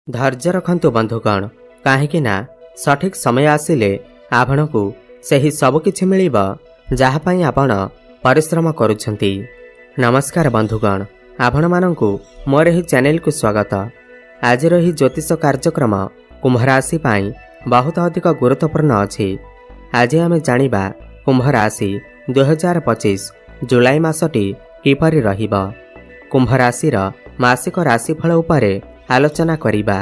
धैर्य रखंतु बंधुगण कहीं सठिक समय आसिले आपणकु सही सबकिछि मिलिबा जहा पई आपण परिश्रम करुछंती। नमस्कार बंधुगण, आपण मानंकु मोर ही चैनल को स्वागत। आज ही ज्योतिष कार्यक्रम कुंभ राशि पाई बहुत अधिक गुरुत्वपूर्ण अछि। आज आमे जानिबा कुंभ राशि 2025 जुलाई मासटी किपरि रहिबा। कुंभ राशि मासिक राशिफल उपरे आलोचना करिबा।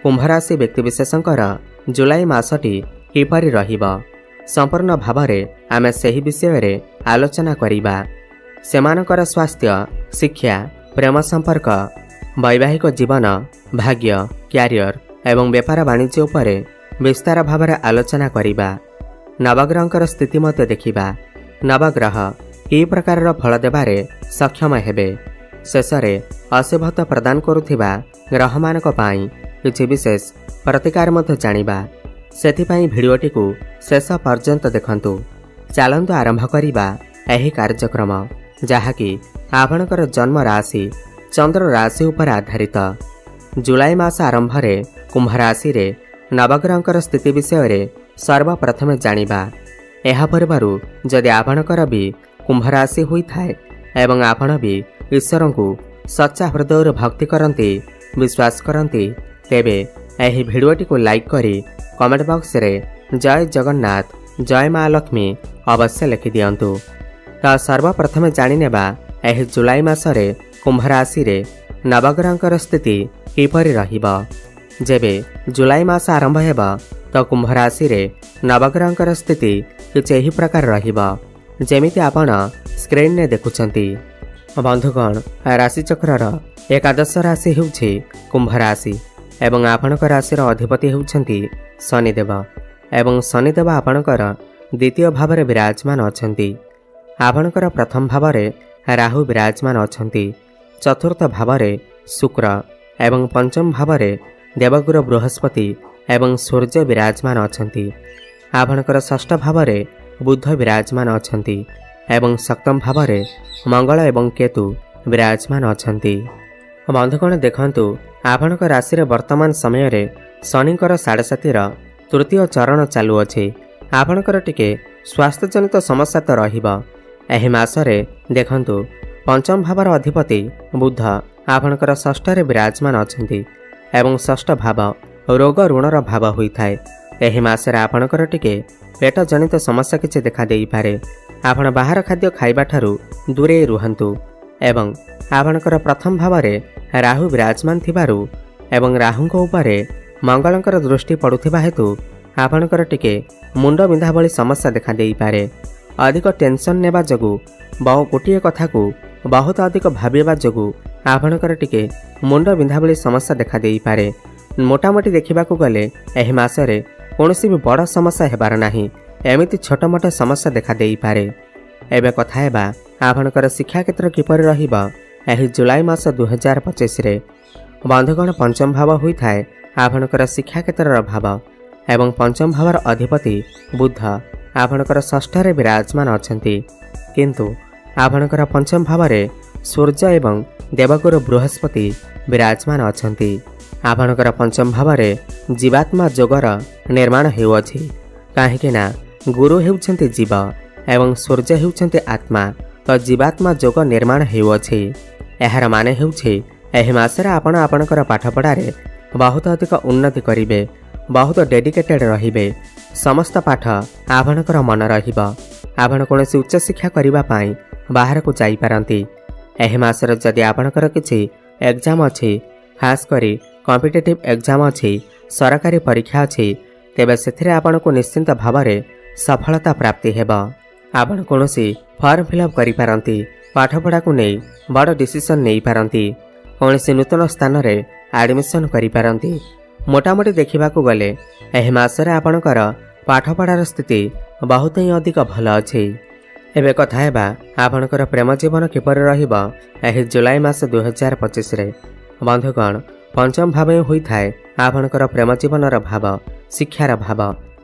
कुंभ राशि व्यक्तिविशेषंकर जुलाई मासटी किपरि रहिबा संपूर्ण भावरे आमे सही विषय रे आलोचना करिबा। सेमानकर स्वास्थ्य, शिक्षा, प्रेम संपर्क, वैवाहिक जीवन, भाग्य, क्यारियर एवं व्यापार वाणिज्य उपरे विस्तार भावरे आलोचना करिबा। नवग्रहंकर स्थिति मते देखिबा। नवग्रह कि प्रकार फल देबारे सक्षम हेबे। शेषरे अशुभता प्रदान करुथिबा ग्रहमानक पाई किछि विशेष प्रतिकार मते जानिबा। सेथिपाई भिडियोटी को शेष पर्यंत देखंतु। चलंतु आरंभ करिबा एही कार्यक्रम जहाँकि आपणकर जन्म राशि चंद्र राशि उपर आधारित। जुलाई मास आरंभ रे कुंभ राशि रे नवग्रहंकर स्थिति विषय रे सर्वप्रथमे जानिबा। एहा परिबारु जदि आपणकर भी कुंभ राशि होई थाए एवं आपण भी ईश्वर को सच्चा हृदय भक्ति करती, विश्वास करती, तेबे एही भिडियोटी को लाइक करी कमेंट बॉक्स रे जय जगन्नाथ, जय माँ लक्ष्मी अवश्य लिखि दियंतु। तो सर्वप्रथमे जानिनेबा एही जुलाई मासरे कुंभ राशि रे नवग्रहंकर स्थिति किपरि रहिबा। जेबे जुलाई मास आरंभ हेबा तो कुंभ राशि रे नवग्रहंकर स्थिति किछि एही प्रकार रहिबा जेमिति आपण स्क्रीन ने देखुछंती। बंधुगण, राशि चक्रर एकादश राशि हेउछि कुंभ राशि एवं आपणक राशिर अधिपति हेउछंती शनिदेव एवं शनिदेव आपणकर द्वितीय भावरे विराजमान अछंती। आपणकर प्रथम भावरे राहु विराजमान अछंती, चतुर्थ भावरे शुक्र एवं पंचम भावरे देवगुरु बृहस्पति एवं सूर्य विराजमान अछंती। आपणकर षष्ठ भावरे बुध विराजमान अछंती एवं सप्तम भावरे मंगल एवं केतु विराजमान अछंती। बंधुगण देखंतु, आपणक राशि वर्तमान समय रे शनिकर 7.5 तृतीय चरण चालू अछि। आपणकर टिके स्वास्थ्य जनित समस्या तो रहिबा। एही मासरे देखंतु पंचम भावर अधिपति बुध आपणकर षष्ठ रे विराजमान अछंती एवं षष्ठ भाव रोग ऋणर भाव होइथाय। एही मासरे आपणकर टिके पेट जनित समस्या किछि देखा देई पारे। आपण बाहर खाद्य खाइबा ठारू दूरे रुहंतु एवं आपणकर प्रथम भावरे राहु विराजमान थिबारु एवं राहुंक उपरे मंगलंकर दृष्टि पड़ुथिबा हेतु आपणकर टिके मुंड बिंधा भली समस्या देखा देई पारे। अधिक टेंशन नेबा जगु बहु गोटिए कथा को बहुत अधिक भाबिबा जगु आपणकर टिके मुंड बिंधा भली समस्या देखा देई पारे। मोटामोटी देखिबाकू गले एही मासरे कोनोसी भी बड़ समस्या हेबार नाही, एमिति छोट मोट समस्या देखा देई पारे। एबे कथा हेबा आपणकर शिक्षा क्षेत्र किपरि रहिबा एही जुलाई मास 2025 रे। बंधुगण, पंचम भाव होइथाय आपणकर शिक्षा क्षेत्रर भाव एवं पंचम भावर अधिपति बुध आपणकर षष्ठ रे विराजमान अछंती, किंतु आपणकर पंचम भावरे सूर्य एवं देवगुरु बृहस्पति विराजमान अछंती। आपणकर पंचम भावरे जीवात्मा जोगर निर्माण हेउअछि। काहेकि ना गुरु हेउछंती जीव एवं सूर्य हेउछंती आत्मा, तो जीवात्मा जोग निर्माण हेउअछि। एहार माने हेउछि एही मासरे आपण आपणकर पाठपढ़ारे बहुत अधिक उन्नति करिवे, बहुत डेडिकेटेड रहिबे। समस्त पाठ आपणकर मन रहिबा। आपण कोनोसी उच्च शिक्षा करिबा पाई बाहर को जाई पारंती। एही मासरे जदि आपणकर किछि एग्जाम अछि, खास करी कॉम्पिटिटिव एग्जाम अछि, सरकारी परीक्षा अछि, तेबे सेथिरे आपणको निश्चिंत भावरे सफलता प्राप्ति हेबा। आपण कोनोसी फॉर्म फिलअप करि पारंती, पाठपढ़ा को नहीं बड़ डिसीजन नहीं पारंती, कौनसी नूतन स्थान रे एडमिशन करि पारंती। मोटामोटी देखिबाकू गले एही मासरे आपणकर पाठपढ़ार स्थिति बहुत ही अधिक भल अछि। एबे कथा हेबा आपणकर प्रेम जीवन किपरि रहिबा एही जुलाई मास 2025 रे। बंधुगण, पंचम भाव होइथाय आपणकर प्रेम जीवनर भाव, शिक्षार भाव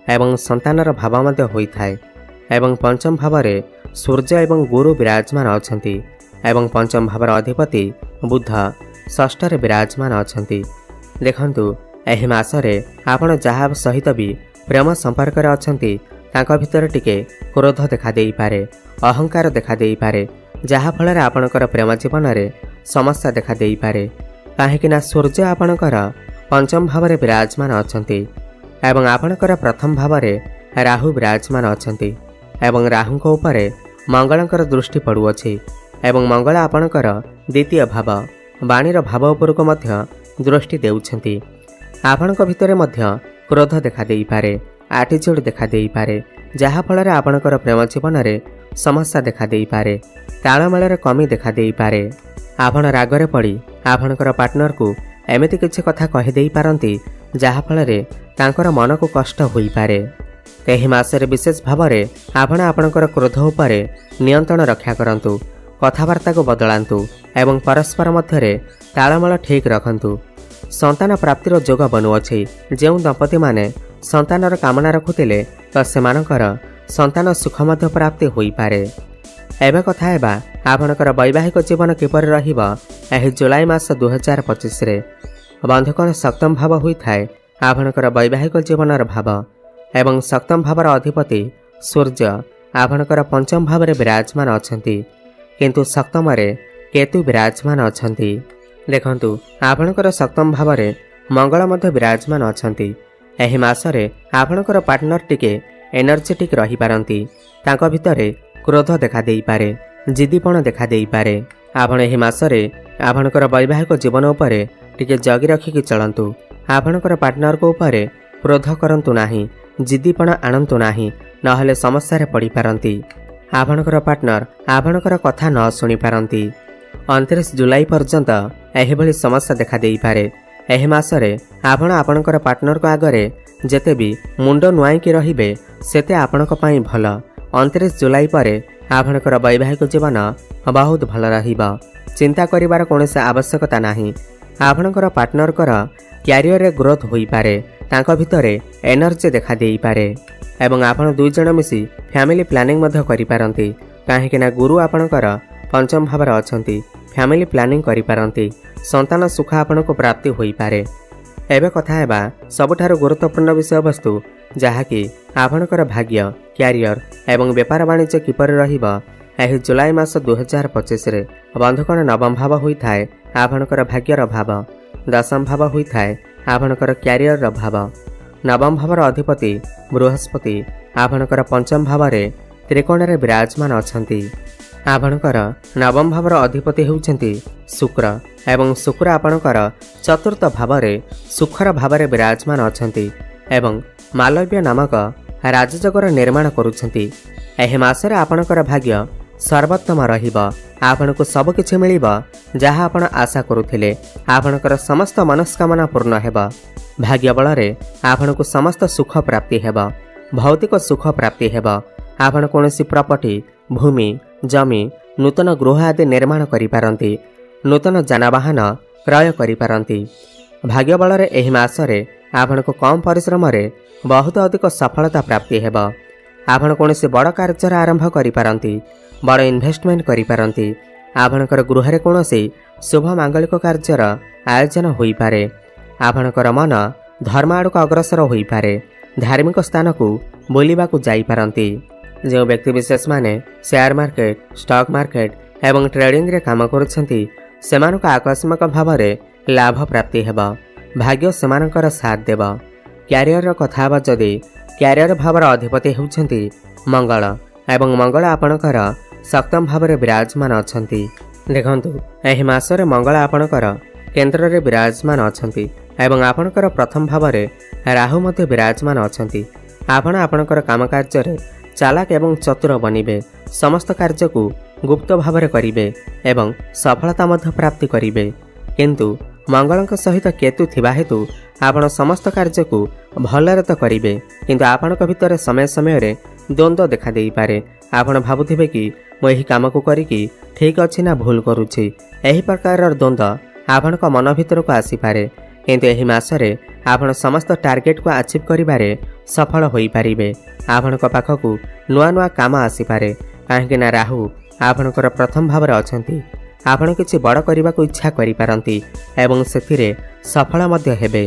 एवं संतानर भाव मध्य होइथाय एवं पंचम भावरे सूर्य एवं गुरु विराजमान अछंती एवं पंचम भावर अधिपति बुध षष्ठ रे विराजमान अछंती। देखंतु एही मासरे आपण जहा सहित भी प्रेम संपर्क रे अछंती तांका भितर टिके क्रोध देखा देई पारे, अहंकार देखा देई पारे, जहा फल रे आपणकर प्रेम जीवन रे समस्या देखा देई पारे। काहेकि ना सूर्य आपणकर पंचम भाव रे विराजमान अछंती एवं आपणकर प्रथम भाव रे राहु विराजमान अछंती एवं राहुଙ୍କ उपरे मंगलंकर दृष्टि पड़ुअछि एवं मंगल आपणकर द्वितीय भाव वाणीर भाव उपरको मध्य दृष्टि देउछंती। आपणक भितरे मध्य क्रोध देखा देई पारे, एटीट्यूड देखा देई पारे, जहा फल रे आपणकर प्रेम जीवन रे समस्या देखा देई पारे, ताळमेळ रे कमी देखा देई पारे। आपण रागरे पड़ी आपणकर पार्टनर को एमिति किछि कथा कहि देई पारंती जहा फल रे तांकर मन को कष्ट होई पारे। एही मासरे विशेष भाव रे आपण आपणकर क्रोध उपरे नियंत्रण रक्षा करंतु, कथावार्ता को बदलांतु एवं परस्पर मध्य रे ताळमेळ ठीक रखंतु। संतान प्राप्तिर जोग बनुअछि। जेउ दंपति माने संतानर कामना रखुतिले तो सेमानकर संतान सुख मध्य प्राप्ति होई पारे। एबे कथा हेबा आपणकर वैवाहिक जीवन किपर रहिबा एही जुलाई मास 2025 रे। बंधुकण सप्तम भाव होई थाए आपणकर वैवाहिक जीवनर भाव एवं सप्तम भावर अधिपति सूर्य आपणकर पंचम भाव रे विराजमान अछंती, किंतु सप्तम रे केतु विराजमान अछंती। देखंतु आपणकर सप्तम भाव रे मंगल मध्य विराजमान अछंती। एही मासरे आपणकर पार्टनर टिके एनर्जेटिक रही पारंती, तांको भितरे क्रोध देखा देई पारे, जिद्दीपण देखा देई पारे। आपण एही मासरे आपणकर वैवाहिक जीवन उपरे टिके जगी रखिकी चलंतु। आपणकर पार्टनर को उपरे क्रोध करंतु नाही, जिद्दीपण आणंतु नाही, नहले समस्या रे पड़ी पारंती। आपणकर पार्टनर आपणकर कथा न सुनी पारंती। 29 जुलाई पर्यंत एही भली समस्या देखा देई पारे। एही मासरे आपण आपणकर पार्टनर को आगरे जेते भी मुंड नुआईकी रहिबे सेते आपणक पई भल। 29 जुलाई परे आपणकर वैवाहिक जीवन बहुत भल रहिबा। चिंता करिवार कोनोसी आवश्यकता नाही। आपणकर पार्टनर कर क्यारियर रे ग्रोथ होई पारे, तांको भितरे एनर्जी देखा देई पारे एवं आपण दुई जण मिसी फैमिली प्लानिंग मध्य करि पारंती। काहेकि ना गुरु आपणकर पंचम भाव रे अछंती, फैमिली प्लानिंग करि पारंती, संतान सुख आपनको प्राप्ति होई पारे। एबे कथा हेबा सबठारु गुरुत्वपूर्ण विषय वस्तु जहाँकि आपणकर भाग्य, क्यारियर एवं व्यापार वाणिज्य किपर रहिबा। एही जुलाई मास 2025 रे बंधुकण नवम भाव होई थाए आपणकर भाग्यर भाव, दशम भाव होई थाए आपणकर क्यारियर भाव। नवम भावर अधिपति बृहस्पति आपणकर पंचम भाव रे त्रिकोण रे विराजमान अछंती। आपणकर नवम भावर अधिपति हेउछंती शुक्र एवं शुक्र आपणकर चतुर्थ भाव रे सुखर भाव रे विराजमान अछंती एवं मालव्य नामक राजजगर निर्माण करुछंती। एही मासरे आपणकर भाग्य सर्वोत्तम रहिबा। आपनको सब किछि मिलिबा जहा आपण आशा करुथिले। आपणकर समस्त मनस्कामना पूर्ण हेबा। भाग्य बल रे आपनको समस्त सुख प्राप्ति हेबा, भौतिक सुख प्राप्ति हेबा। आपण कोनोसी प्रॉपर्टी, भूमि, जमी, नूतन गृह आदि निर्माण करि पारंती, नूतन जानवाहन क्रय करि पारंती। भाग्य बल रे एही मासरे आपनको कम परिश्रम रे बहुत अधिक सफलता प्राप्ति हेबा। आपण कोनोसी बड़ कार्य आरंभ करि पारंती, बड़ इन्वेस्टमेंट करि पारंती। आपणकर गृह रे कोनोसी शुभ मांगलिक कार्यर आयोजन होई पारे। आपणकर मन धर्म आड़क अग्रसर होई पारे। धार्मिक स्थान को बुलिबा को जाई पारंती। जो व्यक्ति विशेष माने शेयर मार्केट, स्टॉक मार्केट एवं ट्रेडिंग रे काम करुछंती सेमानक आकस्मिक भाव रे लाभ प्राप्ति हेबा। भाग्य सेमानकर साथ देबा। क्यारियर कथा हेबा जदि क्यारियर भावर अधिपति हेउछंती मंगल एवं मंगल आपणकर सप्तम भाव रे विराजमान अछंती। देखंतु एही मासरे मंगल आपणकर केंद्र रे विराजमान अछंती एवं आपणकर प्रथम भाव रे राहु मध्य विराजमान अछंती। आपण आपणकर काम कार्य रे चालाक एवं चतुर बनिबे। समस्त कार्य को गुप्त भाव रे करिवे एवं सफलता मध्य प्राप्ति करिवे। किंतु मंगलक सहित केतु थिबा हेतु आपण समस्त कार्य को भलरे तो करिवे, किंतु आपणक भितर समय समय रे द्वंद्व देखा देई पारे। आपण भाबुथिबे कि मो एही काम को करिकि ठीक अछि ना भूल करूछि। एही प्रकार द्वंद्व आपणक मन भितर को आसी पारे, किंतु एही मासरे आपण समस्त टार्गेट को अचीव करिबारे सफल होई पारिबे। आपणक पाखकु नुआ नुआ काम आसी पारे, काहेकि ना राहु आपणकर प्रथम भाव रे अछंती। आपण किछि बड़ करबाकू इच्छा करिपारंती एवं सेथिरे सफल मध्य हेबे।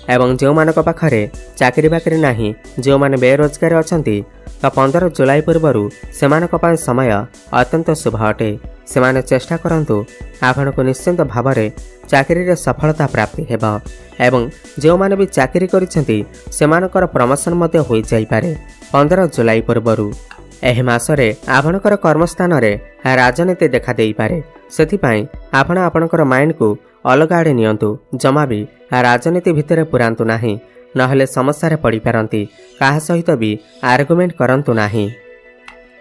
एवं जो मानक पाखरे चाकरी बाकरी नाही, जो माने बेरोजगार अछंती, तो 15 जुलाई पूर्वरु सेमानक पय समय अत्यंत शुभ अटे। सेमाने चेष्टा करंतु आपनको निश्चित भावरे चाकरी रे सफलता प्राप्ति हेबा। एवं जो माने भी चाकरी करिसेंती सेमानकर प्रमोशन मध्य होई जाई पारे 15 जुलाई पूर्वरु। एहि मासरे आपणकर कर्मस्थान रे राजनीति देखा देई पारे। सेथिपाई आपण आपणकर माइंड को अलग आड़े नियंतु। जमा भी राजनीति भितर पुरांतु नाही, नहले समस्या रे पड़ी पारंती। काहा सहित भी आर्गुमेंट करंतु नाही।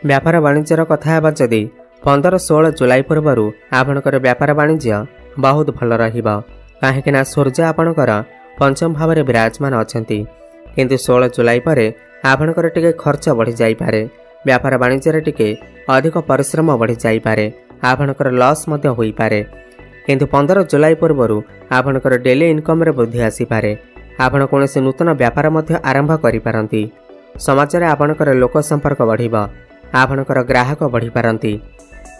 व्यापार वाणिज्यर कथा हेबा जदि 15-16 जुलाई पूर्वरु आपणकर व्यापार वाणिज्य बहुत भल रहिबा। काहेकि ना सूर्य आपणकर पंचम भाव में विराजमान अछंती। किंतु 16 जुलाई परे आपणकर टिके खर्च बढ़ी जाई पारे। व्यापार वाणिज्य टिके अधिक परिश्रम बढ़ी जाई पारे। आपणकर लॉस मध्य होई पारे। किंतु 15 जुलाई पूर्वरु आपणकर डेली इनकम रे वृद्धि आसी पारे। आपण कोनोसी नूतन व्यापार मध्य आरंभ करि पारंती। समाज रे आपणकर लोक संपर्क बढ़िबा। आपणकर ग्राहक बढ़ी पारंती।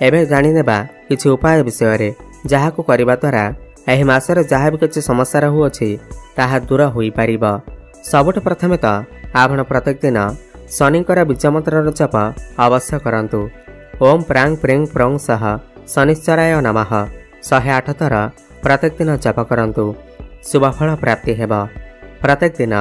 एबे जानि नेबा किछि उपाय विषय रे, जाहा को करबा द्वारा एहि मासरे जाहा भी किछि समस्या रहू अछि ताहा दूर होई पारिबा। सबुठ प्रथमे त आपण प्रत्येक दिन शनिकर बीज मंत्र जप अवश्य करंतु। ओम प्रांग प्रेंग प्रंग सह शनिश्चराय नमः 108 थर प्रत्येक दिन जप करंतु। शुभफल प्राप्ति हेबा। प्रत्येक दिन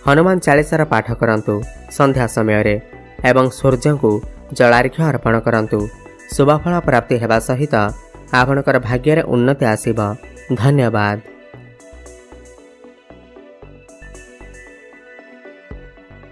हनुमान चालीसार पाठ करंतु संध्या समय रे एवं सूर्य को जलार्घ्य अर्पण करंतु। शुभफल प्राप्ति हेबा सहित आपणकर भाग्य रे उन्नति आसीबा। धन्यवाद।